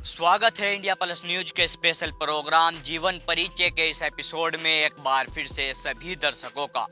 स्वागत है India plus news के स्पेशल प्रोग्राम जीवन परिचय के इस एपिसोड में एक बार फिर से सभी दर्शकों का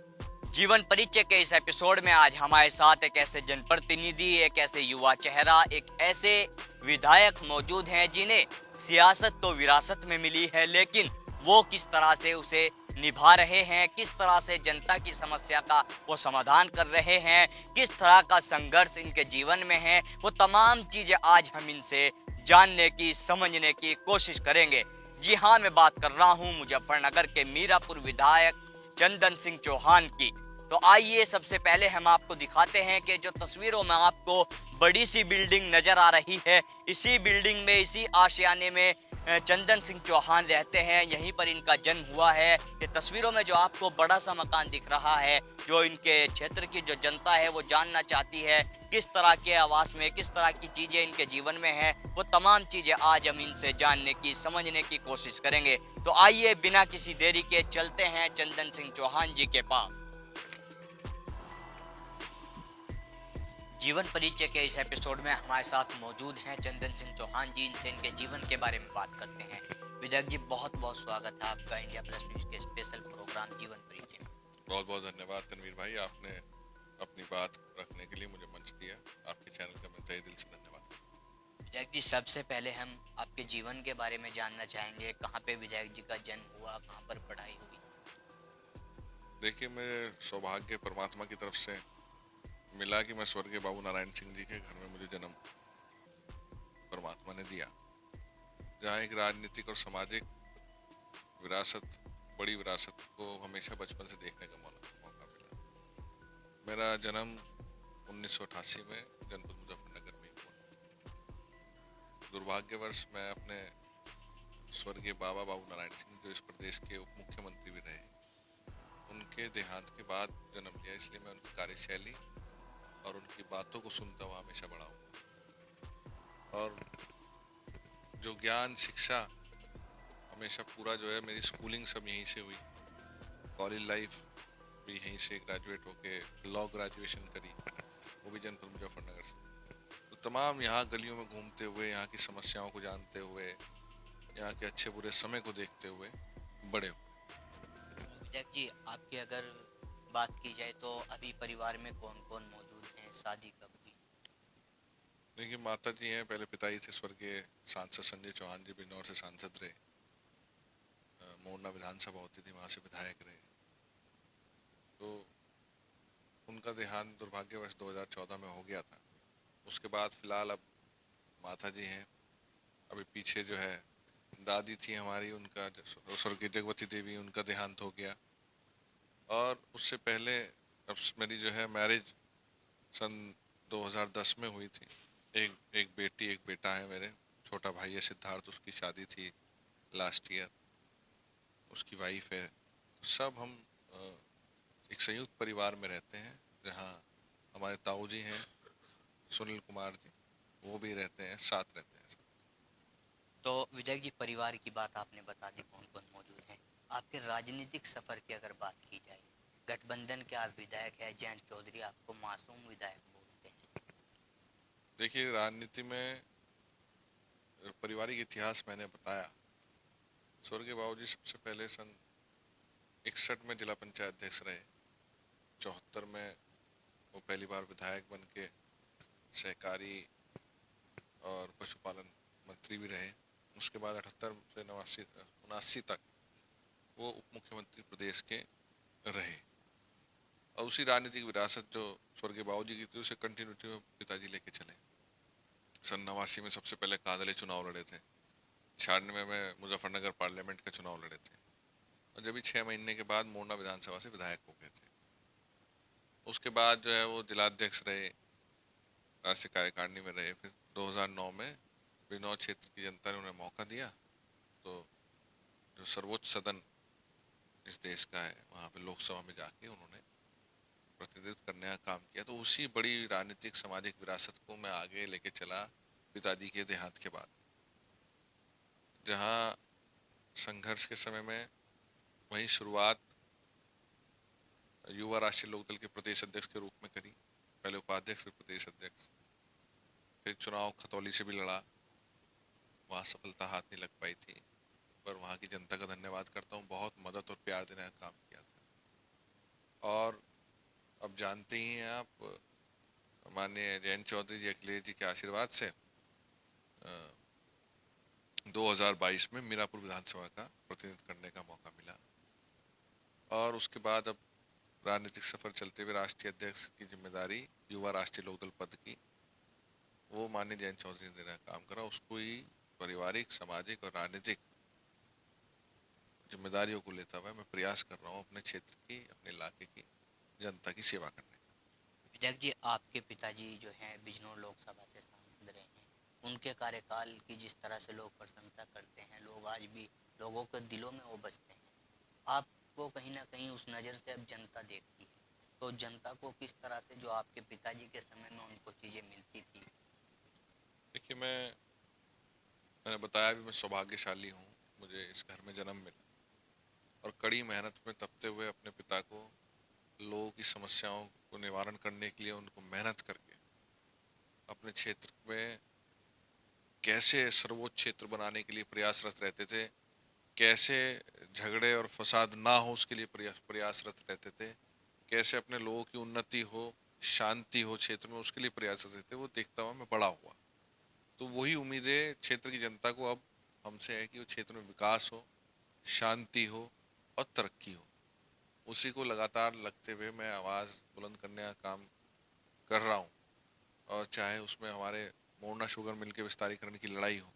जीवन परिचय के इस एपिसोड में आज हमारे साथ एक ऐसे जनप्रतिनिधि, एक ऐसे युवा चेहरा, एक ऐसे विधायक मौजूद हैं जिन्हें सियासत तो विरासत में मिली है, लेकिन वो किस तरह से उसे निभा रहे हैं, किस तरह से जनता की समस्या का वो समाधान कर रहे हैं, किस तरह का संघर्ष इनके जीवन में है, वो तमाम चीजें आज हम इनसे जानने की, समझने की कोशिश करेंगे। जी हाँ, मैं बात कर रहा हूँ मुजफ्फरनगर के मीरापुर विधायक चंदन सिंह चौहान की। तो आइए सबसे पहले हम आपको दिखाते हैं कि जो तस्वीरों में आपको बड़ी सी बिल्डिंग नजर आ रही है, इसी बिल्डिंग में, इसी आशियाने में चंदन सिंह चौहान रहते हैं। यहीं पर इनका जन्म हुआ है। ये तस्वीरों में जो आपको बड़ा सा मकान दिख रहा है, जो इनके क्षेत्र की जो जनता है वो जानना चाहती है किस तरह के आवास में किस तरह की चीजें इनके जीवन में है, वो तमाम चीजें आज हम इनसे जानने की, समझने की कोशिश करेंगे। तो आइए बिना किसी देरी के चलते हैं चंदन सिंह चौहान जी के पास। जीवन परिचय के इस एपिसोड में हमारे साथ मौजूद हैं चंदन सिंह चौहान जी। इनसे इनके जीवन के बारे में बात करते हैं। विधायक जी, बहुत बहुत स्वागत है आपका इंडिया प्लस न्यूज के स्पेशल प्रोग्राम जीवन परिचय में। बहुत बहुत धन्यवाद तनवीर भाई, आपने अपनी बात रखने के लिए मुझे मंच दिया। आपके चैनल का मैं तहे दिल से धन्यवाद। विधायक जी, सबसे पहले हम आपके जीवन के बारे में जानना चाहेंगे। कहाँ पे विधायक जी का जन्म हुआ, कहाँ पर पढ़ाई हुई? देखिए, मेरे सौभाग्य परमात्मा की तरफ से मिला कि मैं स्वर्गीय बाबू नारायण सिंह जी के घर में मुझे जन्म परमात्मा ने दिया, जहाँ एक राजनीतिक और सामाजिक विरासत, बड़ी विरासत को हमेशा बचपन से देखने का मौका मिला। मेरा जन्म 1988 में जनपद मुजफ्फरनगर में हुआ। दुर्भाग्यवश मैं अपने स्वर्गीय बाबू नारायण सिंह, जो इस प्रदेश के उप मुख्यमंत्री भी रहे, उनके देहांत के बाद जन्म लिया। इसलिए मैं उनकी कार्यशैली और उनकी बातों को सुनता हुआ हमेशा बड़ा हूँ। और जो ज्ञान, शिक्षा हमेशा पूरा जो है, मेरी स्कूलिंग सब यहीं से हुई। कॉलेज लाइफ भी यहीं से ग्रेजुएट होके लॉ ग्रेजुएशन करी, वो भी जनपद मुजफ्फरनगर से। तो तमाम यहाँ गलियों में घूमते हुए, यहाँ की समस्याओं को जानते हुए, यहाँ के अच्छे बुरे समय को देखते हुए बड़े हो। विधायक जी, आपकी अगर बात की जाए तो अभी परिवार में कौन कौन मौजूद हैं, शादी कब हुई? देखिए, माता जी हैं, पहले पिताजी थे स्वर्गीय सांसद संजय चौहान जी, बिजनौर से सांसद रहे। मोरना विधानसभा होती थी, वहाँ से विधायक रहे। तो उनका देहांत दुर्भाग्यवश 2014 में हो गया था। उसके बाद फिलहाल अब माता जी हैं। अभी पीछे जो है दादी थी हमारी, उनका स्वर्गीय जगवती देवी, उनका देहांत हो गया। और उससे पहले अब मेरी जो है मैरिज सन 2010 में हुई थी। एक बेटी, एक बेटा है। मेरे छोटा भाई है सिद्धार्थ, उसकी शादी थी लास्ट ईयर। उसकी वाइफ है। सब हम एक संयुक्त परिवार में रहते हैं, जहाँ हमारे ताऊ जी हैं सुनील कुमार जी, वो भी रहते हैं, साथ रहते हैं। तो विधायक जी, परिवार की बात आपने बता दी, कौन कौन मौजूद हैं। आपके राजनीतिक सफर की अगर बात की जाए, गठबंधन के आप विधायक हैं, जयंत चौधरी आपको मासूम विधायक बोलते हैं। देखिए, राजनीति में पारिवारिक इतिहास मैंने बताया। स्वर्गीय बाबूजी सबसे पहले सन 61 में जिला पंचायत अध्यक्ष रहे। 74 में वो पहली बार विधायक बन के सहकारी और पशुपालन मंत्री भी रहे। उसके बाद 78 से 79 तक वो उप मुख्यमंत्री प्रदेश के रहे। और उसी राजनीतिक विरासत जो स्वर्गीय बाबूजी की थी, उसे कंटिन्यूटी में पिताजी लेके चले। सन 89 में सबसे पहले कादले चुनाव लड़े थे। 96 में मुजफ्फरनगर पार्लियामेंट का चुनाव लड़े थे। और जब भी 6 महीने के बाद मोरना विधानसभा से विधायक हो गए थे। उसके बाद जो है वो जिलाध्यक्ष रहे, राष्ट्रीय कार्यकारिणी में रहे। फिर 2009 में बिजनौर क्षेत्र की जनता ने उन्हें मौका दिया, तो जो सर्वोच्च सदन इस देश का है, वहाँ पे लोकसभा में जाके उन्होंने प्रतिनिधित्व करने का काम किया। तो उसी बड़ी राजनीतिक सामाजिक विरासत को मैं आगे लेके चला पिताजी के देहांत के बाद, जहाँ संघर्ष के समय में वहीं शुरुआत युवा राष्ट्रीय लोकदल के प्रदेश अध्यक्ष के रूप में करी। पहले उपाध्यक्ष, फिर प्रदेश अध्यक्ष। फिर चुनाव खतौली से भी लड़ा, वहाँ वहाँ सफलता हाथ नहीं लग पाई थी, पर वहाँ की जनता का धन्यवाद करता हूँ, बहुत मदद और प्यार देने का काम किया था। और अब जानते ही हैं आप, माननीय जयंत चौधरी जी, अखिलेश जी के आशीर्वाद से 2022 में मीरापुर विधानसभा का प्रतिनिधित्व करने का मौका मिला। और उसके बाद अब राजनीतिक सफर चलते हुए राष्ट्रीय अध्यक्ष की जिम्मेदारी, युवा राष्ट्रीय लोकदल पद की, वो माननीय जयंत चौधरी ने देने का काम करा। उसको ही पारिवारिक, सामाजिक और राजनीतिक जिम्मेदारियों को लेता हुआ मैं प्रयास कर रहा हूँ अपने क्षेत्र की, अपने इलाके की जनता की सेवा करने का। विधायक जी, आपके पिताजी जो हैं बिजनौर लोकसभा से सांसद रहे हैं, उनके कार्यकाल की जिस तरह से लोग प्रशंसा करते हैं, लोग आज भी लोगों के दिलों में वो बसते हैं। आपको कहीं ना कहीं उस नज़र से अब जनता देखती है, तो जनता को किस तरह से जो आपके पिताजी के समय में उनको चीज़ें मिलती थी। देखिए, मैंने बताया भी, मैं सौभाग्यशाली हूँ, मुझे इस घर में जन्म मिला और कड़ी मेहनत में तपते हुए अपने पिता को लोगों की समस्याओं को निवारण करने के लिए उनको मेहनत करके अपने क्षेत्र में कैसे सर्वोच्च क्षेत्र बनाने के लिए प्रयासरत रहते थे, कैसे झगड़े और फसाद ना हो उसके लिए प्रयासरत रहते थे, कैसे अपने लोगों की उन्नति हो, शांति हो क्षेत्र में, उसके लिए प्रयासरत रहते थे, वो देखता हुआ मैं बड़ा हुआ। तो वही उम्मीदें क्षेत्र की जनता को अब हमसे है कि वो क्षेत्र में विकास हो, शांति हो और तरक्की हो। उसी को लगातार लगते हुए मैं आवाज़ बुलंद करने का काम कर रहा हूँ। और चाहे उसमें हमारे मोरना शुगर मिल के विस्तारीकरण की लड़ाई हो,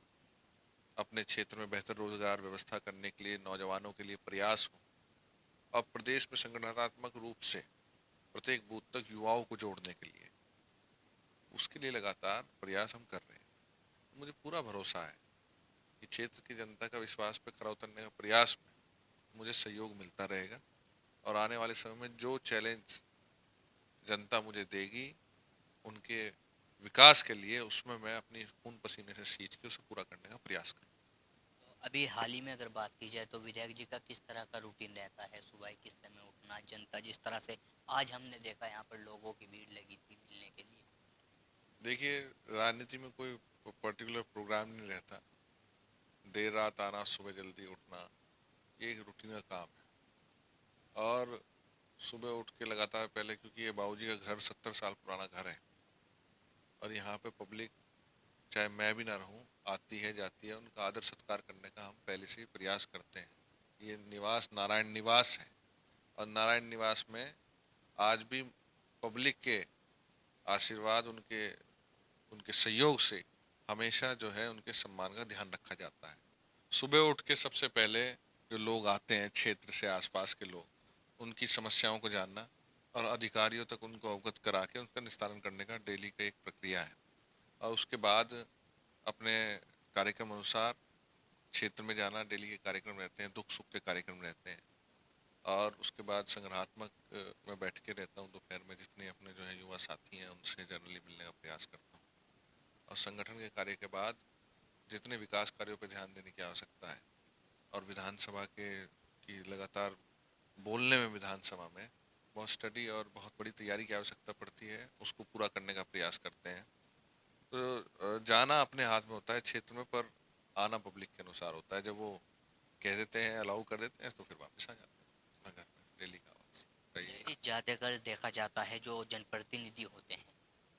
अपने क्षेत्र में बेहतर रोजगार व्यवस्था करने के लिए नौजवानों के लिए प्रयास हो, और प्रदेश में संगठनात्मक रूप से प्रत्येक बूथ तक युवाओं को जोड़ने के लिए, उसके लिए लगातार प्रयास हम कर रहे हैं। मुझे पूरा भरोसा है कि क्षेत्र की जनता का विश्वास पे खरा उतरने का प्रयास में मुझे सहयोग मिलता रहेगा। और आने वाले समय में जो चैलेंज जनता मुझे देगी उनके विकास के लिए, उसमें मैं अपनी खून पसीने से सींच के उसे पूरा करने का प्रयास करूँ। तो अभी हाल ही में अगर बात की जाए तो विधायक जी का किस तरह का रूटीन रहता है, सुबह किस समय उठना, जनता जिस तरह से आज हमने देखा यहाँ पर लोगों की भीड़ लगी थी मिलने के लिए। देखिए, राजनीति में कोई पर्टिकुलर प्रोग्राम नहीं रहता। देर रात आना, सुबह जल्दी उठना, ये एक रूटीन का काम है। और सुबह उठ के लगातार पहले, क्योंकि ये बाबूजी का घर 70 साल पुराना घर है और यहाँ पे पब्लिक, चाहे मैं भी ना रहूँ, आती है जाती है, उनका आदर सत्कार करने का हम पहले से ही प्रयास करते हैं। ये निवास नारायण निवास है और नारायण निवास में आज भी पब्लिक के आशीर्वाद, उनके उनके सहयोग से हमेशा जो है उनके सम्मान का ध्यान रखा जाता है। सुबह उठ के सबसे पहले जो लोग आते हैं क्षेत्र से, आसपास के लोग, उनकी समस्याओं को जानना और अधिकारियों तक उनको अवगत करा के उनका निस्तारण करने का डेली का एक प्रक्रिया है। और उसके बाद अपने कार्यक्रम अनुसार क्षेत्र में जाना, डेली के कार्यक्रम रहते हैं, दुख सुख के कार्यक्रम रहते हैं। और उसके बाद संगठनात्मक में बैठ के रहता हूँ दोपहर में, जितने अपने जो है युवा साथी हैं उनसे जनरली मिलने का प्रयास करता हूँ। और संगठन के कार्य के बाद जितने विकास कार्यों पर ध्यान देने की आवश्यकता है और विधानसभा के की लगातार बोलने में, विधानसभा में बहुत स्टडी और बहुत बड़ी तैयारी की आवश्यकता पड़ती है, उसको पूरा करने का प्रयास करते हैं। तो जाना अपने हाथ में होता है क्षेत्र में, पर आना पब्लिक के अनुसार होता है। जब वो कह देते हैं, अलाउ कर देते हैं, तो फिर वापस आ जाते हैं अपने घर में। डेली का आवाज़ सही। ज़्यादातर देखा जाता है जो जनप्रतिनिधि होते हैं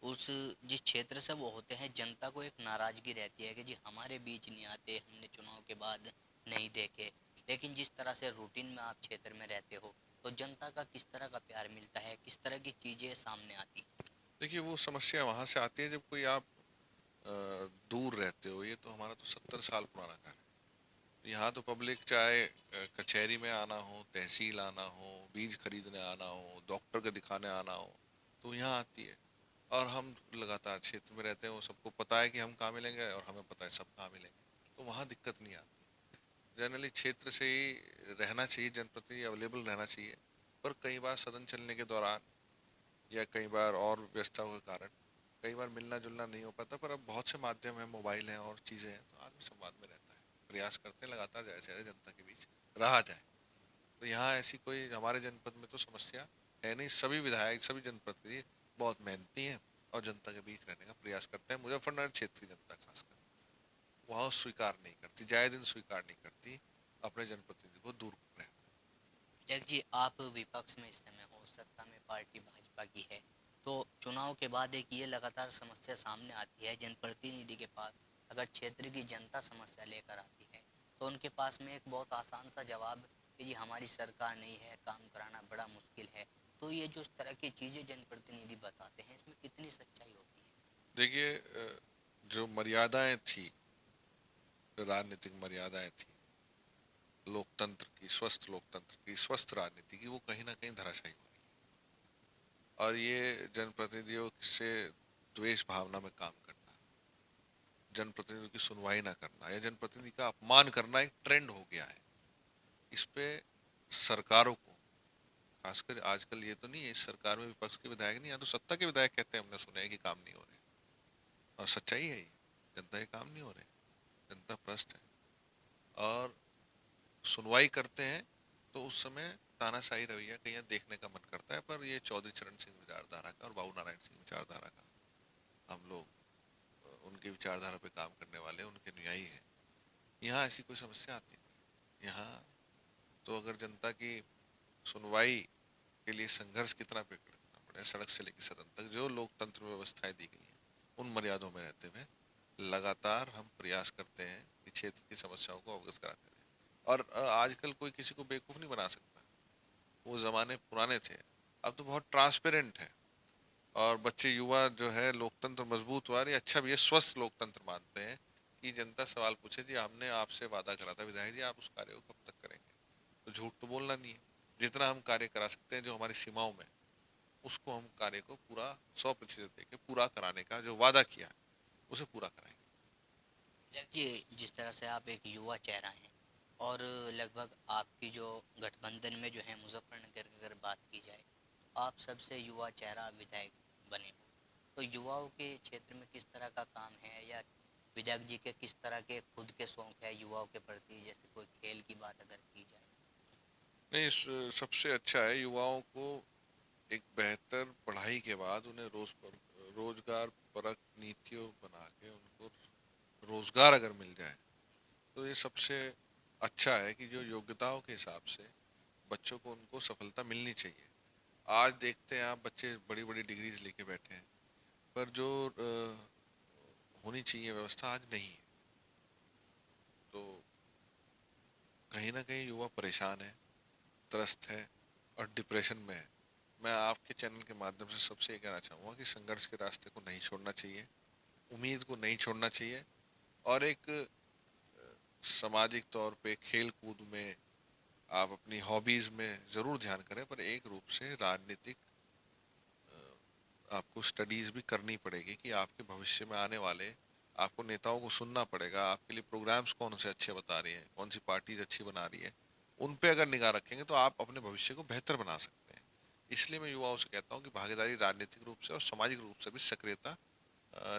उस जिस क्षेत्र से वो होते हैं, जनता को एक नाराज़गी रहती है कि जी हमारे बीच नहीं आते, हमने चुनाव के बाद नहीं देखे। लेकिन जिस तरह से रूटीन में आप क्षेत्र में रहते हो, तो जनता का किस तरह का प्यार मिलता है, किस तरह की चीज़ें सामने आती हैं। देखिए, वो समस्या वहाँ से आती है जब कोई आप अ, दूर रहते हो। ये तो हमारा तो 70 साल पुराना घर है। यहाँ तो पब्लिक चाहे कचहरी में आना हो, तहसील आना हो, बीज खरीदने आना हो, डॉक्टर को दिखाने आना हो, तो यहाँ आती है। और हम लगातार क्षेत्र में रहते हैं, वो सबको पता है कि हम कहाँ मिलेंगे और हमें पता है सब कहाँ मिलेंगे, तो वहाँ दिक्कत नहीं आती। जनरली क्षेत्र से ही रहना चाहिए, जनप्रतिनिधि अवेलेबल रहना चाहिए। पर कई बार सदन चलने के दौरान या कई बार और व्यस्तता के कारण कई बार मिलना जुलना नहीं हो पाता, पर अब बहुत से माध्यम हैं, मोबाइल हैं और चीज़ें हैं, तो आदमी संवाद में रहता है। प्रयास करते हैं लगातार जैसे जैसे जनता के बीच रहा जाए। तो यहाँ ऐसी कोई हमारे जनपद में तो समस्या है नहीं। सभी विधायक, सभी जनप्रतिनिधि बहुत मेहनती हैं और जनता के बीच रहने का प्रयास करते हैं, मुजफ्फरनगर क्षेत्र की जनता खासकर। वह स्वीकार नहीं करती, जाए दिन स्वीकार नहीं करती अपने जनप्रतिनिधि को दूर करें। जग जी, आप विपक्ष में इस समय हो, सत्ता में पार्टी भाजपा की है, तो चुनाव के बाद एक ये लगातार समस्या सामने आती है, जनप्रतिनिधि के पास अगर क्षेत्र की जनता समस्या लेकर आती है तो उनके पास में एक बहुत आसान सा जवाब कि ये हमारी सरकार नहीं है, काम कराना बड़ा मुश्किल है। तो ये जो इस तरह की चीज़ें जनप्रतिनिधि बताते हैं, इसमें कितनी सच्चाई होती है? देखिए, जो मर्यादाएं थी, राजनीतिक मर्यादाएं थी, लोकतंत्र की, स्वस्थ लोकतंत्र की, स्वस्थ राजनीति की, वो कहीं ना कहीं धराशायी हो रही है। और ये जनप्रतिनिधियों से द्वेष भावना में काम करना, जनप्रतिनिधियों की सुनवाई ना करना या जनप्रतिनिधि का अपमान करना एक ट्रेंड हो गया है। इस पे सरकारों को, खासकर आजकल ये तो नहीं है इस सरकार में विपक्ष के विधायक नहीं, या तो सत्ता के विधायक कहते हैं हमने सुना है कि काम नहीं हो रहे, और सच्चाई है ये, जनता के काम नहीं हो रहे, जनता प्रस्त है। और सुनवाई करते हैं तो उस समय तानाशाही रवैया कहीं देखने का मन करता है, पर ये चौधरी चरण सिंह विचारधारा का और बाबू नारायण सिंह विचारधारा का हम लोग, उनकी विचारधारा पे काम करने वाले उनके अनुयायी हैं। यहाँ ऐसी कोई समस्या आती नहीं। यहाँ तो अगर जनता की सुनवाई के लिए संघर्ष कितना पे करना पड़े, सड़क से लेकर सदन तक जो लोकतंत्र में व्यवस्थाएं दी गई हैं उन मर्यादों में रहते हुए लगातार हम प्रयास करते हैं कि क्षेत्र की समस्याओं को अवगत कराते रहें। और आजकल कोई किसी को बेवकूफ़ नहीं बना सकता, वो ज़माने पुराने थे, अब तो बहुत ट्रांसपेरेंट है। और बच्चे युवा जो है लोकतंत्र मजबूत हुआ, ये अच्छा भी है, स्वस्थ लोकतंत्र मानते हैं कि जनता सवाल पूछे जी हमने आपसे वादा करा था विधायक जी, आप उस कार्य को कब तक करेंगे। तो झूठ तो बोलना नहीं है, जितना हम कार्य करा सकते हैं जो हमारी सीमाओं में, उसको हम कार्य को पूरा 100% देके पूरा कराने का जो वादा किया है उसे पूरा कराएंगे। देखिए, जिस तरह से आप एक युवा चेहरा हैं और लगभग आपकी जो गठबंधन में जो है मुजफ्फरनगर की अगर बात की जाए तो आप सबसे युवा चेहरा विधायक बने हो, तो युवाओं के क्षेत्र में किस तरह का काम है, या विधायक जी के किस तरह के खुद के शौक है युवाओं के प्रति, जैसे कोई खेल की बात अगर की जाए? नहीं, सबसे अच्छा है युवाओं को एक बेहतर पढ़ाई के बाद उन्हें रोजगार परक नीतियों बना के उनको रोजगार अगर मिल जाए तो ये सबसे अच्छा है कि जो योग्यताओं के हिसाब से बच्चों को उनको सफलता मिलनी चाहिए। आज देखते हैं आप बच्चे बड़ी बड़ी डिग्रीज लेके बैठे हैं, पर जो होनी चाहिए व्यवस्था आज नहीं है। तो कहीं ना कहीं युवा परेशान है, त्रस्त है और डिप्रेशन में है। मैं आपके चैनल के माध्यम से सबसे ये कहना चाहूँगा कि संघर्ष के रास्ते को नहीं छोड़ना चाहिए, उम्मीद को नहीं छोड़ना चाहिए, और एक सामाजिक तौर पे खेल कूद में आप अपनी हॉबीज में ज़रूर ध्यान करें, पर एक रूप से राजनीतिक आपको स्टडीज़ भी करनी पड़ेगी कि आपके भविष्य में आने वाले आपको नेताओं को सुनना पड़ेगा, आपके लिए प्रोग्राम्स कौन से अच्छे बता रही हैं, कौन सी पार्टीज अच्छी बना रही है, उन पे अगर निगाह रखेंगे तो आप अपने भविष्य को बेहतर बना सकते हैं। इसलिए मैं युवाओं से कहता हूँ कि भागीदारी राजनीतिक रूप से और सामाजिक रूप से भी सक्रियता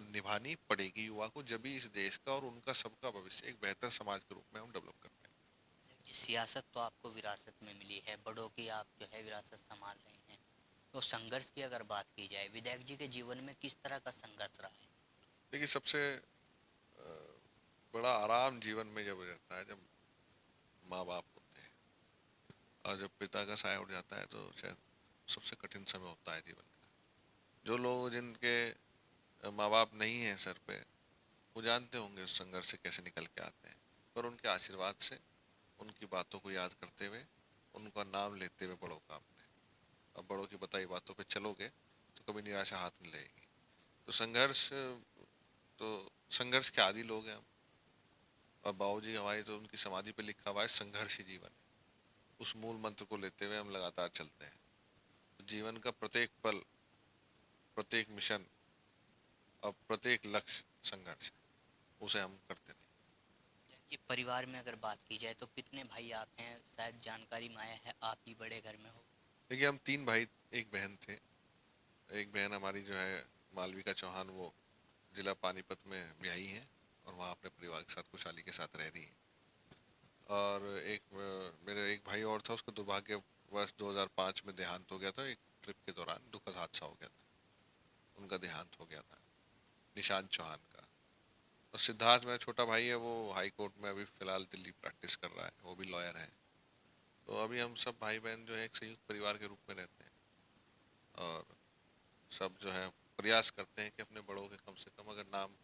निभानी पड़ेगी युवा को, जब भी इस देश का और उनका सबका भविष्य एक बेहतर समाज के रूप में हम डेवलप कर पाएंगे। जी, सियासत तो आपको विरासत में मिली है, बड़ों की आप जो है विरासत संभाल रहे हैं, तो संघर्ष की अगर बात की जाए, विधायक जी के जीवन में किस तरह का संघर्ष रहा है? देखिए, सबसे बड़ा आराम जीवन में जब रहता है जब माँ बाप होते हैं, और जब पिता का साया उठ जाता है तो शायद सबसे कठिन समय होता है जीवन का। जो लोग जिनके माँ बाप नहीं हैं सर पे, वो जानते होंगे उस संघर्ष से कैसे निकल के आते हैं, पर उनके आशीर्वाद से, उनकी बातों को याद करते हुए, उनका नाम लेते हुए बड़ों का अपने, अब बड़ों की बताई बातों पे चलोगे तो कभी निराशा हाथ नहीं लगेगी। तो तो संघर्ष के आदि लोग हैं हम। और बाबूजी हमारी तो उनकी समाधि पे लिखा हुआ है संघर्ष ही जीवन है। उस मूल मंत्र को लेते हुए हम लगातार चलते हैं। तो जीवन का प्रत्येक पल, प्रत्येक मिशन और प्रत्येक लक्ष्य संघर्ष है, उसे हम करते नहीं। कि परिवार में अगर बात की जाए तो कितने भाई आप हैं? शायद जानकारी में आया है आप ही बड़े घर में हो। देखिए, हम 3 भाई एक बहन थे। एक बहन हमारी जो है मालविका चौहान, वो जिला पानीपत में ब्याही हैं और वहाँ अपने परिवार के साथ खुशहाली के साथ रह रही हैं। और मेरे एक भाई और था, उसका दुर्भाग्यवश 2005 में देहांत हो गया था। एक ट्रिप के दौरान दुखद हादसा हो गया था, उनका देहांत हो गया था, निशांत चौहान का। और सिद्धार्थ मेरा छोटा भाई है, वो हाई कोर्ट में अभी फ़िलहाल दिल्ली प्रैक्टिस कर रहा है, वो भी लॉयर है। तो अभी हम सब भाई बहन जो है एक संयुक्त परिवार के रूप में रहते हैं, और सब जो है प्रयास करते हैं कि अपने बड़ों के कम से कम अगर नाम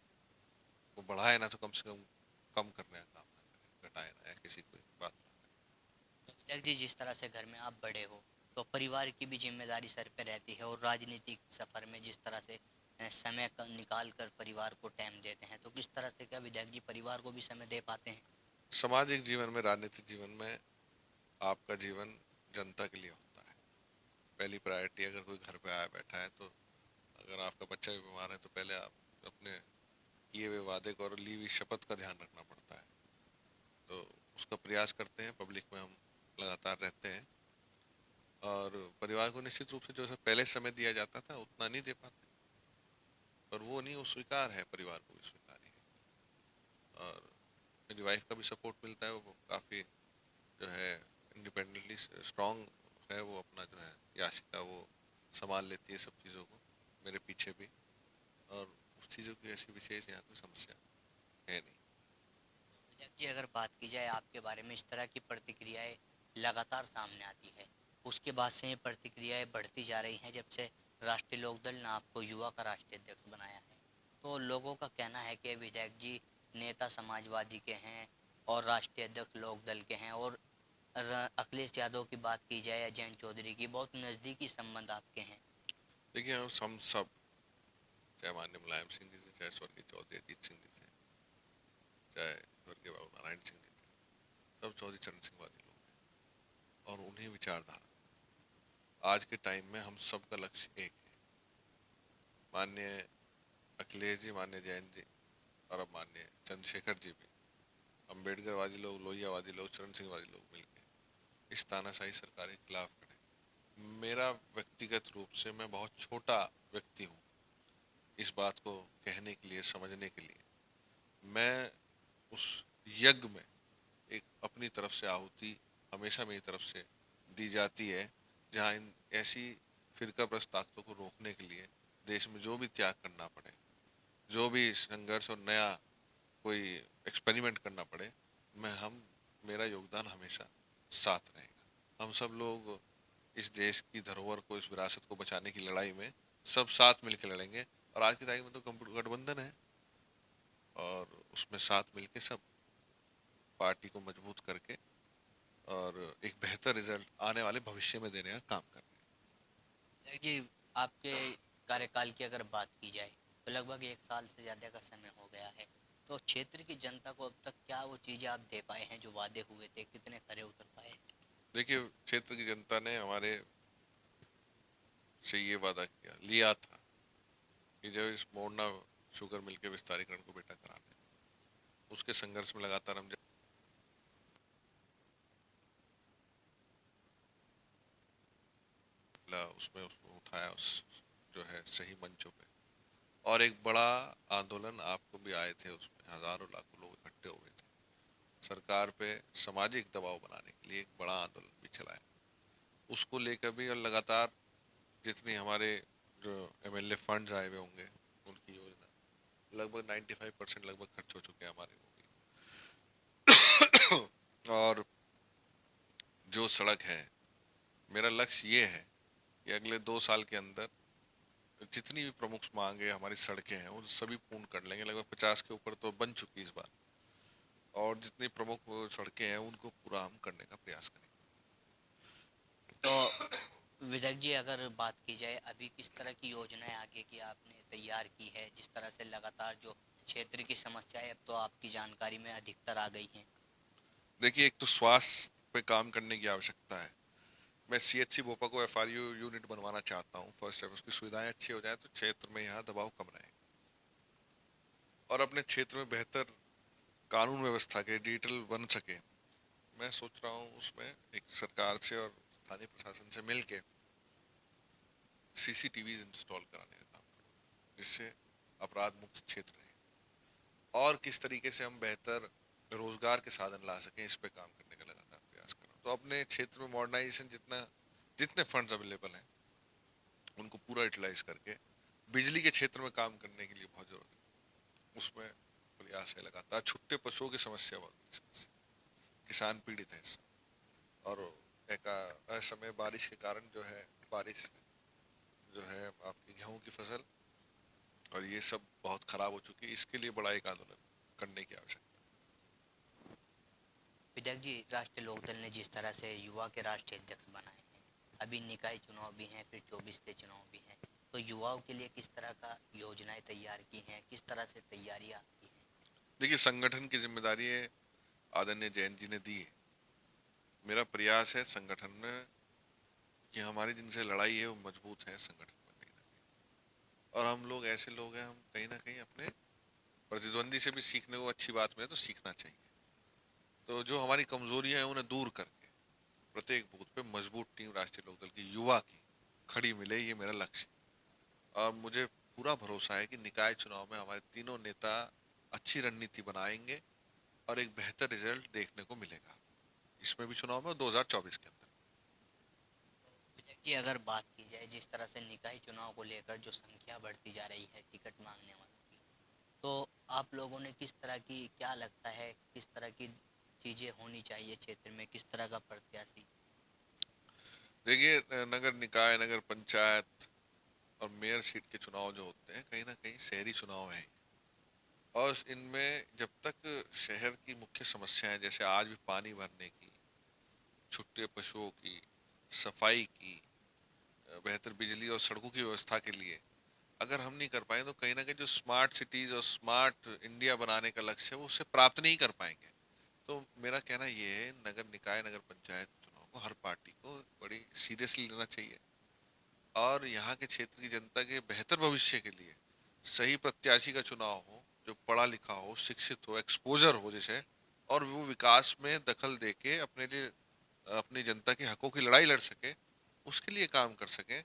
को बढ़ाए ना, तो कम से कम करने का काम ना करें, घटाए ना, या किसी कोई बात ना तो विजय जी, जिस तरह से घर में आप बड़े हो तो परिवार की भी जिम्मेदारी सर पे रहती है, और राजनीतिक सफर में जिस तरह से समय निकाल कर परिवार को टाइम देते हैं, तो किस तरह से क्या विधायक जी परिवार को भी समय दे पाते हैं? करें। सामाजिक जीवन में, राजनीतिक जीवन में आपका जीवन जनता के लिए होता है। पहली प्रायोरिटी, अगर कोई घर पे आया बैठा है, तो अगर आपका बच्चा भी बीमार है, तो पहले आप अपने किए हुए वादे को और ली हुई शपथ का ध्यान रखना पड़ता है। तो उसका प्रयास करते हैं, पब्लिक में हम लगातार रहते हैं, और परिवार को निश्चित रूप से जो पहले समय दिया जाता था उतना नहीं दे पाते, पर वो नहीं, वो स्वीकार है, परिवार को भी स्वीकार है। और मेरी वाइफ का भी सपोर्ट मिलता है, वो काफ़ी जो है इंडिपेंडेंटली स्ट्रांग है, वो अपना जो है याशिका वो संभाल लेती है सब चीज़ों को, मेरे पीछे भी। और उस चीज़ों की ऐसी विशेष यहाँ कोई समस्या है नहीं। विजय जी, अगर बात की जाए आपके बारे में, इस तरह की प्रतिक्रियाएं लगातार सामने आती है, उसके बाद से ये प्रतिक्रियाएं बढ़ती जा रही हैं जब से राष्ट्रीय लोकदल ने आपको युवा का राष्ट्रीय अध्यक्ष बनाया है। तो लोगों का कहना है कि विधायक जी नेता समाजवादी के हैं और राष्ट्रीय अध्यक्ष लोकदल के हैं, और अखिलेश यादव की बात की जाए या जयंत चौधरी की, बहुत नज़दीकी संबंध आपके हैं। देखिए, हम सब, चाहे माननीय मुलायम सिंह जी से, चाहे स्वर्गीय चौधरी अजीत सिंह जी से, चाहे स्वर्गीय बाबू नारायण सिंह जी थे, सब चौधरी चरण सिंह वादी लोग हैं, और उन्हीं विचारधारा। आज के टाइम में हम सब का लक्ष्य एक है। माननीय अखिलेश जी, माननीय जयंत जी, और अब माननीय चंद्रशेखर जी भी, अम्बेडकरवादी लोग, लोहियावादी लोग, चरण सिंह वादी लोग मिलकर इस तानाशाही सरकार के खिलाफ खड़े। मेरा व्यक्तिगत रूप से, मैं बहुत छोटा व्यक्ति हूँ इस बात को कहने के लिए, समझने के लिए। मैं उस यज्ञ में एक अपनी तरफ से आहुति हमेशा मेरी तरफ से दी जाती है, जहाँ इन ऐसी फिरकाप्रस्त ताकतों को रोकने के लिए देश में जो भी त्याग करना पड़े, जो भी संघर्ष और नया कोई एक्सपेरिमेंट करना पड़े, मैं हम मेरा योगदान हमेशा साथ रहेगा। हम सब लोग इस देश की धरोहर को, इस विरासत को बचाने की लड़ाई में सब साथ मिलकर लड़ेंगे। और आज की तारीख में तो गठबंधन है, और उसमें साथ मिलके सब पार्टी को मजबूत करके और एक बेहतर रिजल्ट आने वाले भविष्य में देने का काम कर रहे जी, आपके कार्यकाल की अगर बात की जाए तो लगभग 1 साल से ज़्यादा का समय हो गया है। तो क्षेत्र की जनता को अब तक क्या वो चीज़ें आप दे पाए हैं जो वादे हुए थे, कितने खरे उतर पाए हैं? हैं। देखिए, क्षेत्र की जनता ने हमारे से ये वादा लिया था कि जब इस मोड़ना शुगर मिल के विस्तारीकरण को बेटा करा दें, उसके संघर्ष में लगातार हम उसमें उसको उठाया, उस जो है सही मंचों पे। और एक बड़ा आंदोलन, आपको भी आए थे उसमें, हजारों लाखों लोग इकट्ठे हुए थे, सरकार पे सामाजिक दबाव बनाने के लिए एक बड़ा आंदोलन भी चलाया। उसको लेकर भी, और लगातार जितनी हमारे जो एमएलए फंड्स आए हुए होंगे, उनकी योजना लगभग 95% लगभग खर्च हो चुके हैं हमारे, वो भी। और जो सड़क है, मेरा लक्ष्य ये है कि अगले 2 साल के अंदर जितनी भी प्रमुख मांगे हमारी सड़कें हैं, वो सभी पूर्ण कर लेंगे। लगभग 50 के ऊपर तो बन चुकी इस बार, और जितनी प्रमुख सड़कें हैं उनको पूरा हम करने का प्रयास करेंगे। तो विधायक जी, अगर बात की जाए अभी किस तरह की योजनाएं आगे की आपने तैयार की है, जिस तरह से लगातार जो क्षेत्र की समस्याएं अब तो आपकी जानकारी में अधिकतर आ गई हैं? देखिए, एक तो स्वास्थ्य पे काम करने की आवश्यकता है। मैं सीएचसी भोपा को एफआरयू यूनिट बनवाना चाहता हूँ। फर्स्ट स्टेप, उसकी सुविधाएं अच्छी हो जाए तो क्षेत्र में यहाँ दबाव कम रहे, और अपने क्षेत्र में बेहतर कानून व्यवस्था के डिजिटल बन सके। मैं सोच रहा हूँ उसमें एक सरकार से और स्थानीय प्रशासन से मिलके सीसीटीवी इंस्टॉल कराने का काम करूँ, जिससे अपराध मुक्त क्षेत्र रहे। और किस तरीके से हम बेहतर रोजगार के साधन ला सकें, इस पे काम करने का लगातार प्रयास कर रहा हूँ। तो अपने क्षेत्र में मॉडर्नाइजेशन, जितने फंड्स अवेलेबल हैं उनको पूरा यूटिलाइज करके बिजली के क्षेत्र में काम करने के लिए बहुत ज़रूरत है। उसमें प्रयास है लगातार। छुट्टे पशुओं की समस्या बहुत बड़ी समस्या, किसान पीड़ित है इससे। और एक असमय बारिश के कारण जो है, बारिश जो है आपकी गेहूं की फसल और ये सब बहुत खराब हो चुकी है। इसके लिए बड़ा एक आंदोलन करने की आवश्यकता विधायक जी, राष्ट्रीय लोकदल ने जिस तरह से युवा के राष्ट्रीय अध्यक्ष बनाए हैं, अभी निकाय चुनाव भी हैं, फिर 24 के चुनाव भी हैं, तो युवाओं के लिए किस तरह का योजनाएं तैयार की हैं, किस तरह से तैयारियां की हैं? है। देखिए, संगठन की जिम्मेदारी है आदरणीय जैन जी ने दी है। मेरा प्रयास है संगठन में कि हमारी जिनसे लड़ाई है वो मजबूत है संगठन में कहीं ना कहीं। और हम लोग ऐसे लोग हैं, हम कहीं ना कहीं अपने प्रतिद्वंदी से भी सीखने को अच्छी बात मिले तो सीखना चाहिए। तो जो हमारी कमजोरियां हैं उन्हें दूर करके प्रत्येक बूथ पे मजबूत टीम राष्ट्रीय लोकदल की युवा की खड़ी मिले, ये मेरा लक्ष्य है। और मुझे पूरा भरोसा है कि निकाय चुनाव में हमारे तीनों नेता अच्छी रणनीति बनाएंगे और एक बेहतर रिजल्ट देखने को मिलेगा, इसमें भी चुनाव में और 2024 के अंदर। विधायक जी, अगर बात की जाए जिस तरह से निकाय चुनाव को लेकर जो संख्या बढ़ती जा रही है टिकट मांगने वालों की, तो आप लोगों ने किस तरह की, क्या लगता है किस तरह की चीजें होनी चाहिए क्षेत्र में, किस तरह का प्रत्याशी? देखिए, नगर निकाय, नगर पंचायत और मेयर सीट के चुनाव जो होते हैं कहीं ना कहीं शहरी चुनाव हैं। और इनमें जब तक शहर की मुख्य समस्याएं जैसे आज भी पानी भरने की, छुट्टे पशुओं की, सफाई की, बेहतर बिजली और सड़कों की व्यवस्था के लिए अगर हम नहीं कर पाए तो कहीं ना कहीं जो स्मार्ट सिटीज और स्मार्ट इंडिया बनाने का लक्ष्य है वो उससे प्राप्त नहीं कर पाएंगे। तो मेरा कहना ये है, नगर निकाय, नगर पंचायत चुनाव को हर पार्टी को बड़ी सीरियसली लेना चाहिए और यहाँ के क्षेत्र की जनता के बेहतर भविष्य के लिए सही प्रत्याशी का चुनाव हो, जो पढ़ा लिखा हो, शिक्षित हो, एक्सपोजर हो जैसे, और वो विकास में दखल देके अपने लिए, अपनी जनता के हकों की लड़ाई लड़ सके, उसके लिए काम कर सके।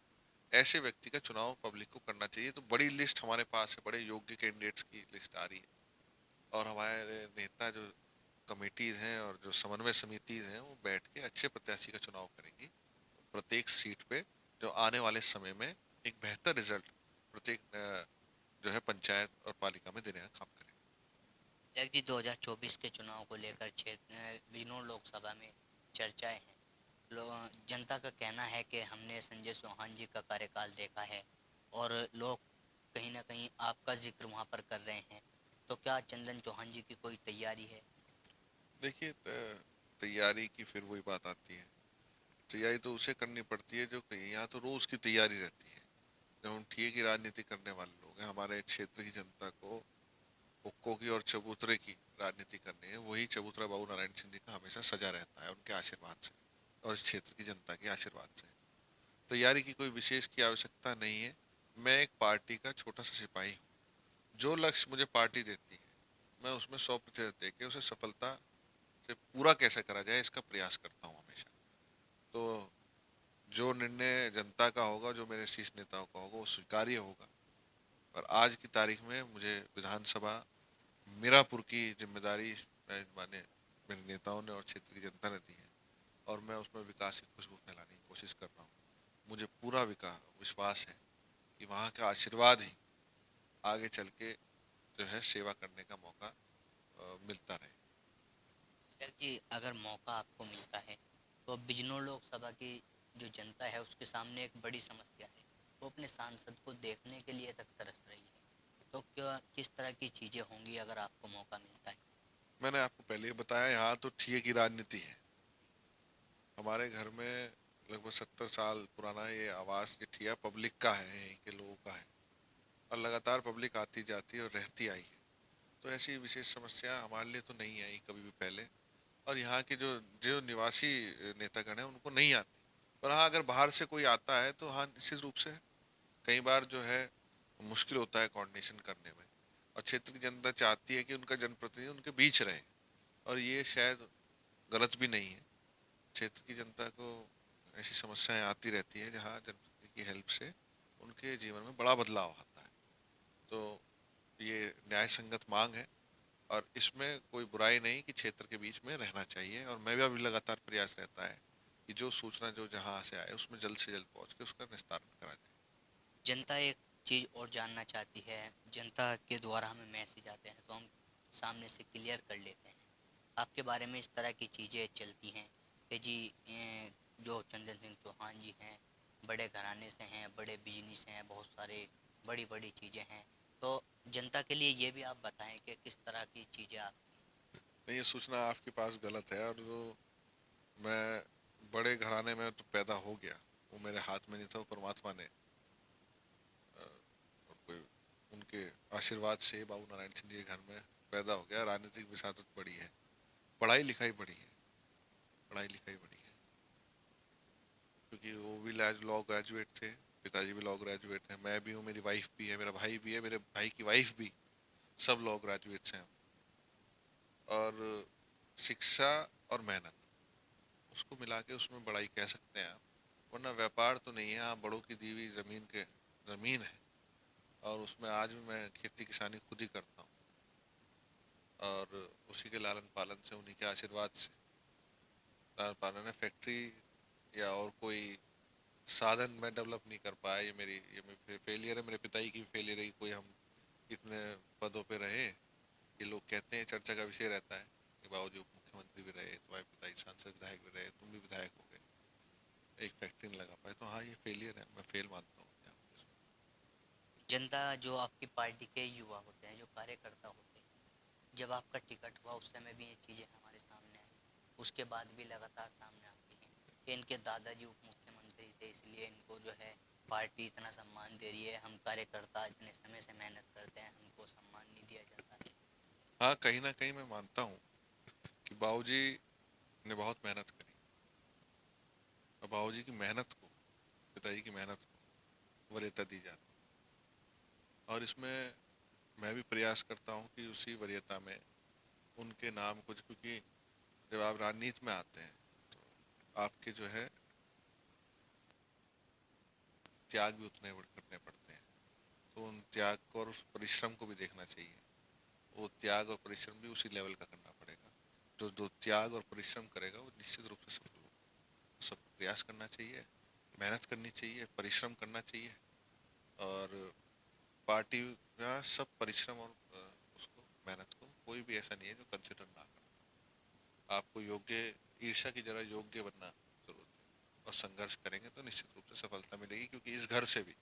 ऐसे व्यक्ति का चुनाव पब्लिक को करना चाहिए। तो बड़ी लिस्ट हमारे पास है, बड़े योग्य कैंडिडेट्स की लिस्ट आ रही है और हमारे नेता जो कमेटीज हैं और जो समन्वय समितिज हैं वो बैठ के अच्छे प्रत्याशी का चुनाव करेंगी प्रत्येक सीट पे, जो आने वाले समय में एक बेहतर रिजल्ट प्रत्येक जो है पंचायत और पालिका में देने का काम करें। विधायक जी, 2024 के चुनाव को लेकर क्षेत्र बिजनौर लोकसभा में चर्चाएं हैं। जनता का कहना है कि हमने संजय चौहान जी का कार्यकाल देखा है और लोग कहीं ना कहीं आपका जिक्र वहाँ पर कर रहे हैं, तो क्या चंदन चौहान जी की कोई तैयारी है? देखिए, तैयारी की फिर वही बात आती है। तैयारी तो उसे करनी पड़ती है जो कहीं, यहाँ तो रोज की तैयारी रहती है। जब हम ठिए की राजनीति करने वाले लोग हैं, हमारे क्षेत्र की जनता को हुक्कों की और चबूतरे की राजनीति करनी है, वही चबूतरा बाबू नारायण सिंह जी का हमेशा सजा रहता है उनके आशीर्वाद से और इस क्षेत्र की जनता के आशीर्वाद से। तैयारी की कोई विशेष की आवश्यकता नहीं है। मैं एक पार्टी का छोटा सा सिपाही हूँ। जो लक्ष्य मुझे पार्टी देती है मैं उसमें 100% दे के उसे सफलता से पूरा कैसे करा जाए इसका प्रयास करता हूँ हमेशा। तो जो निर्णय जनता का होगा, जो मेरे शीर्ष नेताओं का होगा, वो स्वीकार्य होगा। और आज की तारीख में मुझे विधानसभा मीरापुर की जिम्मेदारी माने मेरे नेताओं ने और क्षेत्र की जनता ने दी है और मैं उसमें विकास की खुशबू फैलाने की कोशिश कर रहा हूँ। मुझे पूरा विश्वास है कि वहाँ का आशीर्वाद ही आगे चल के जो है सेवा करने का मौका मिलता रहे। विधायक जी, अगर मौका आपको मिलता है तो बिजनौर लोकसभा की जो जनता है उसके सामने एक बड़ी समस्या है, वो अपने सांसद को देखने के लिए तक तरस रही है, तो क्या किस तरह की चीज़ें होंगी अगर आपको मौका मिलता है? मैंने आपको पहले ही बताया, यहाँ तो ठिए की राजनीति है। हमारे घर में लगभग 70 साल पुराना ये आवास, ये ठिया पब्लिक का है, यहीं के लोगों का है और लगातार पब्लिक आती जाती और रहती आई है। तो ऐसी विशेष समस्या हमारे लिए तो नहीं आई कभी भी पहले। और यहाँ के जो जो निवासी नेतागण हैं उनको नहीं आती। पर हाँ, अगर बाहर से कोई आता है तो हाँ, निश्चित रूप से कई बार जो है मुश्किल होता है कोऑर्डिनेशन करने में। और क्षेत्र की जनता चाहती है कि उनका जनप्रतिनिधि उनके बीच रहे और ये शायद गलत भी नहीं है। क्षेत्र की जनता को ऐसी समस्याएं आती रहती हैं जहाँ जनप्रतिनिधि की हेल्प से उनके जीवन में बड़ा बदलाव आता है। तो ये न्याय संगत मांग है और इसमें कोई बुराई नहीं कि क्षेत्र के बीच में रहना चाहिए। और मेरा भी लगातार प्रयास रहता है कि जो सूचना जो जहाँ से आए उसमें जल्द से जल्द पहुँच के उसका निस्तारण करा जाए। जनता एक चीज़ और जानना चाहती है, जनता के द्वारा हमें मैसेज आते हैं तो हम सामने से क्लियर कर लेते हैं। आपके बारे में इस तरह की चीज़ें चलती हैं कि जी जो चंदन सिंह चौहान जी हैं, बड़े घराने से हैं, बड़े बिजनेस हैं, बहुत सारे बड़ी बड़ी चीज़ें हैं। तो जनता के लिए ये भी आप बताएं कि किस तरह की चीज़ें आप। नहीं, ये सूचना आपके पास गलत है। और जो मैं बड़े घराने में तो पैदा हो गया, वो मेरे हाथ में नहीं था, वो परमात्मा ने और कोई उनके आशीर्वाद से बाबू नारायण सिंह जी के घर में पैदा हो गया। राजनीतिक विसादत बड़ी है, पढ़ाई लिखाई बड़ी है, पढ़ाई लिखाई बड़ी है, क्योंकि वो भी लॉ ग्रेजुएट थे, पिताजी भी लॉ ग्रेजुएट हैं, मैं भी हूँ, मेरी वाइफ भी है, मेरा भाई भी है, मेरे भाई की वाइफ भी, सब लॉ ग्रेजुएट्स हैं। और शिक्षा और मेहनत, उसको मिला के उसमें बड़ाई कह सकते हैं आप, वरना व्यापार तो नहीं है। हाँ, बड़ों की दी हुई ज़मीन है, और उसमें आज भी मैं खेती किसानी खुद ही करता हूँ, और उसी के लालन पालन से, उन्हीं के आशीर्वाद से लालन पालन है। फैक्ट्री या और कोई साधन मैं डेवलप नहीं कर पाया, ये मेरी फेलियर है, मेरे पिताजी की फेलियर है कि कोई हम इतने पदों पे रहे। ये लोग कहते हैं, चर्चा का विषय रहता है कि बाबूजी उप मुख्यमंत्री भी रहे, तुम्हारे पिताजी सांसद विधायक भी रहे, तुम भी विधायक हो गए, एक फैक्ट्री नहीं लगा पाए। तो हाँ, ये फेलियर है, मैं फेल मानता हूँ अपने आप को। जनता जो आपकी पार्टी के युवा होते हैं, जो कार्यकर्ता होते हैं, जब आपका टिकट हुआ उस समय भी ये चीज़ें हमारे सामने आई, उसके बाद भी लगातार सामने आती हैं कि इनके दादाजी उप मुख्यमंत्री थे, इसलिए इनको जो है पार्टी इतना सम्मान दे रही है, हम कार्यकर्ता इतने समय से मेहनत करते हैं, हमको सम्मान नहीं दिया जाता है। हाँ, कहीं ना कहीं मैं मानता हूँ कि बाबूजी ने बहुत मेहनत करी, और बाबूजी की मेहनत को, पिताजी की मेहनत को वरीयता दी जाती है। और इसमें मैं भी प्रयास करता हूँ कि उसी वरीयता में उनके नाम कुछ, क्योंकि जब आप राजनीति में आते हैं तो आपके जो है त्याग भी उतने करने पड़ते हैं। तो उन त्याग को और उस परिश्रम को भी देखना चाहिए। वो त्याग और परिश्रम भी उसी लेवल का करना पड़ेगा। जो जो त्याग और परिश्रम करेगा वो निश्चित रूप से सफल होगा। सबको प्रयास करना चाहिए, मेहनत करनी चाहिए, परिश्रम करना चाहिए। और पार्टी में सब परिश्रम और उसको, मेहनत को, कोई भी ऐसा नहीं है जो कंसिडर ना करता। आपको योग्य, ईर्ष्या की जरा योग्य बनना जरूरत है, और संघर्ष करेंगे तो निश्चित रूप से सफलता मिलेगी। क्योंकि इस घर से भी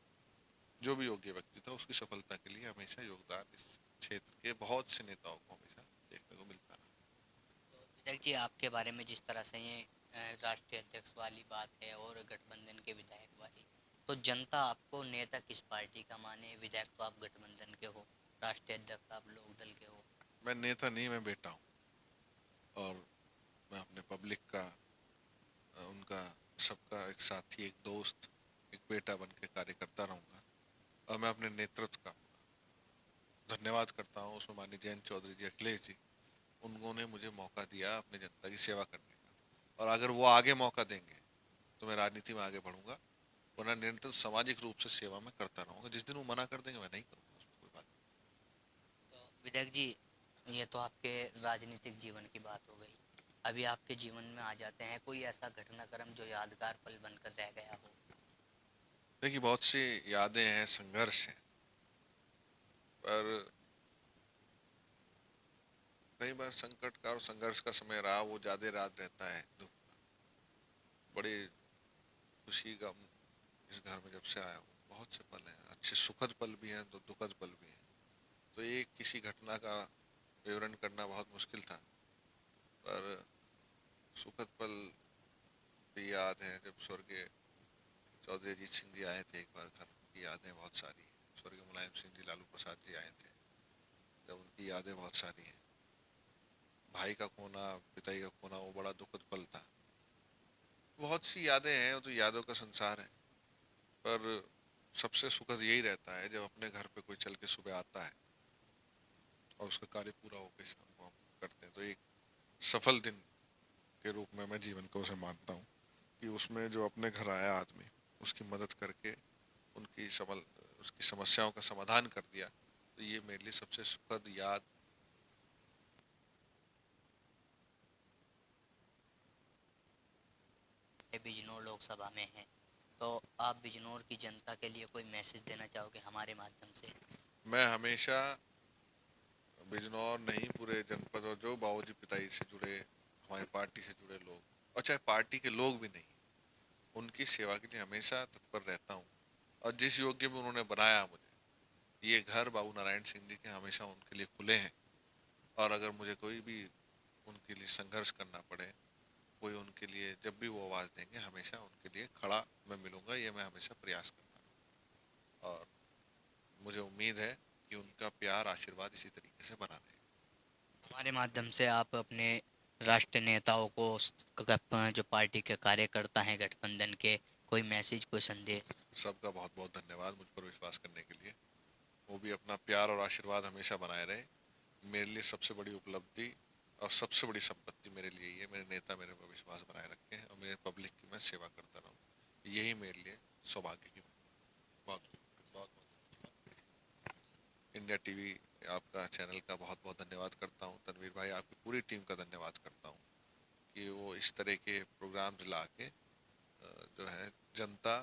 जो भी योग्य व्यक्ति था, उसकी सफलता के लिए हमेशा योगदान इस क्षेत्र के बहुत से नेताओं को हमेशा देखने को मिलता रहा। तो विधायक जी, आपके बारे में जिस तरह से ये राष्ट्रीय अध्यक्ष वाली बात है और गठबंधन के विधायक वाली, तो जनता आपको नेता किस पार्टी का माने? विधायक तो आप गठबंधन के हो, राष्ट्रीय अध्यक्ष आप लोक दल के हो। मैं नेता नहीं, मैं बेटा हूँ। और मैं अपने पब्लिक का, उनका, सबका एक साथी, एक दोस्त, एक बेटा बन के कार्य करता रहूँगा। और मैं अपने नेतृत्व का धन्यवाद करता हूँ, उसमें माननीय जयंत चौधरी जी, अखिलेश जी, उन्होंने मुझे मौका दिया अपनी जनता की सेवा करने का। और अगर वो आगे मौका देंगे तो मैं राजनीति में आगे बढ़ूंगा, वरना निरंतर सामाजिक रूप से सेवा में करता रहूंगा। जिस दिन वो मना कर देंगे मैं नहीं करूंगा, उसमें कोई बात तो विधायक जी, ये तो आपके राजनीतिक जीवन की बात हो गई। अभी आपके जीवन में आ जाते हैं, कोई ऐसा घटनाक्रम जो यादगार पल बनकर रह गया हो। नहीं। देखिए, बहुत सी यादें हैं, संघर्ष हैं, पर कई बार संकट का और संघर्ष का समय रहा, वो ज्यादा याद रहता है दुख का। बड़ी खुशी गम इस घर में जब से आया हूँ, बहुत से पल हैं, अच्छे सुखद पल भी हैं तो दुखद पल भी हैं। तो एक किसी घटना का विवरण करना बहुत मुश्किल था, पर सुखद पल भी याद हैं। जब स्वर्गीय चौधरी अजीत सिंह जी आए थे एक बार घर, की यादें बहुत सारी हैं। स्वर्गीय मुलायम सिंह जी, लालू प्रसाद जी आए थे, जब उनकी यादें बहुत सारी हैं। भाई का खोना, पिताजी का खोना, वो बड़ा दुखद पल था। बहुत सी यादें हैं, वो तो यादों का संसार है। पर सबसे सुखद यही रहता है जब अपने घर पे कोई चल के सुबह आता है और उसका कार्य पूरा होकर शाम को हम करते हैं। तो एक सफल दिन के रूप में मैं जीवन को उसे मानता हूँ, कि उसमें जो अपने घर आया आदमी, उसकी मदद करके उनकी उसकी समस्याओं का समाधान कर दिया। तो ये मेरे लिए सबसे सुखद याद। बिजनौर लोकसभा में हैं, तो आप बिजनौर की जनता के लिए कोई मैसेज देना चाहोगे हमारे माध्यम से? मैं हमेशा बिजनौर नहीं, पूरे जनपद और जो बाबूजी पिताजी से जुड़े, हमारी पार्टी से जुड़े लोग, और चाहे पार्टी के लोग भी नहीं, उनकी सेवा के लिए हमेशा तत्पर रहता हूँ। और जिस योग्य में उन्होंने बनाया मुझे, ये घर बाबू नारायण सिंह जी के हमेशा उनके लिए खुले हैं। और अगर मुझे कोई भी उनके लिए संघर्ष करना पड़े, कोई उनके लिए जब भी वो आवाज़ देंगे, हमेशा उनके लिए खड़ा मैं मिलूँगा, ये मैं हमेशा प्रयास करता हूँ। और मुझे उम्मीद है कि उनका प्यार आशीर्वाद इसी तरीके से बना रहे। हमारे माध्यम से आप अपने राष्ट्रीय नेताओं को, जो पार्टी के कार्यकर्ता हैं गठबंधन के, कोई मैसेज, कोई संदेश? सबका बहुत बहुत धन्यवाद मुझ पर विश्वास करने के लिए। वो भी अपना प्यार और आशीर्वाद हमेशा बनाए रहे। मेरे लिए सबसे बड़ी उपलब्धि और सबसे बड़ी संपत्ति मेरे लिए ये, मेरे नेता मेरे पर विश्वास बनाए रखे हैं और मेरे पब्लिक की मैं सेवा करता रहूँ, यही मेरे लिए सौभाग्य की बात। बहुत इंडिया टीवी आपका चैनल का बहुत बहुत धन्यवाद करता हूँ। तनवीर भाई, आपकी पूरी टीम का धन्यवाद करता हूँ कि वो इस तरह के प्रोग्राम्स ला के जो है जनता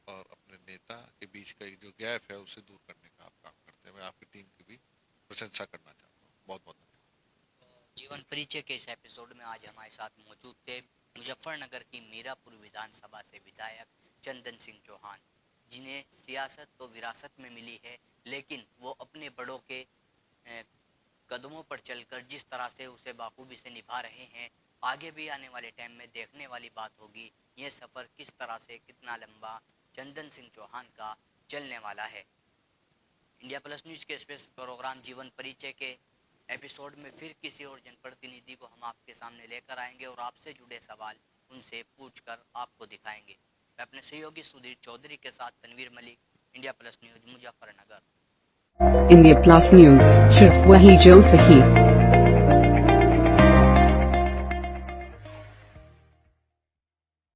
और अपने नेता के बीच का एक जो गैप है उसे दूर करने का आप काम करते हैं। मैं आपकी टीम की भी प्रशंसा करना चाहता हूँ। बहुत बहुत धन्यवाद। जीवन परिचय के इस एपिसोड में आज हमारे साथ मौजूद थे मुजफ्फरनगर की मीरापुर विधानसभा से विधायक चंदन सिंह चौहान, जिन्हें सियासत तो विरासत में मिली है, लेकिन वो अपने बड़ों के कदमों पर चलकर जिस तरह से उसे बाखूबी से निभा रहे हैं, आगे भी आने वाले टाइम में देखने वाली बात होगी ये सफ़र किस तरह से, कितना लंबा चंदन सिंह चौहान का चलने वाला है। इंडिया प्लस न्यूज़ के स्पेशल प्रोग्राम जीवन परिचय के एपिसोड में फिर किसी और जनप्रतिनिधि को हम आपके सामने लेकर आएंगे और आपसे जुड़े सवाल उनसे पूछकर आपको दिखाएंगे। मैं अपने सहयोगी सुधीर चौधरी के साथ Tanveer Malik, India plus news, Muzaffarnagar. India plus news, सिर्फ वही जो सही।